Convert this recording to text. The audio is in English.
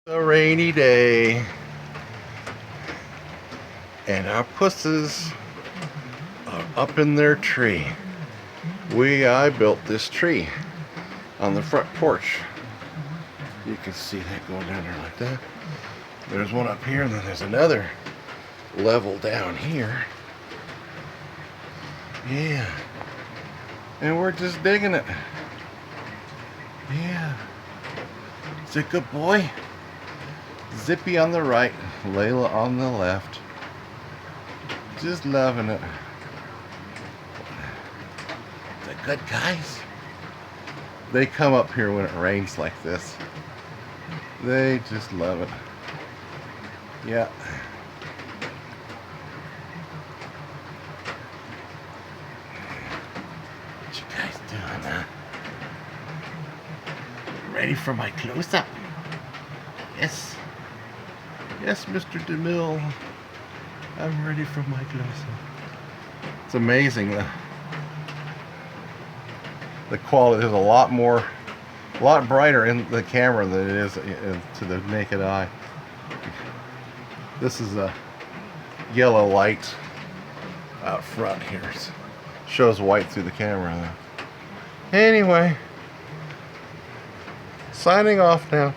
A rainy day, and our pusses are up in their tree. I built this tree on the front porch. You can see that going down there like that. There's one up here, and then there's another level down here. Yeah. And we're just digging it. Yeah. It's a good boy. Zippy on the right, Layla on the left. Just loving it. The good guys. They come up here when it rains like this. They just love it. Yeah. What you guys doing, huh? Ready for my close-up? Yes. Yes, Mr. DeMille. I'm ready for my close-up. It's amazing. The quality is a lot brighter in the camera than it is to the naked eye. This is a yellow light out front here. It shows white through the camera. Anyway, signing off now.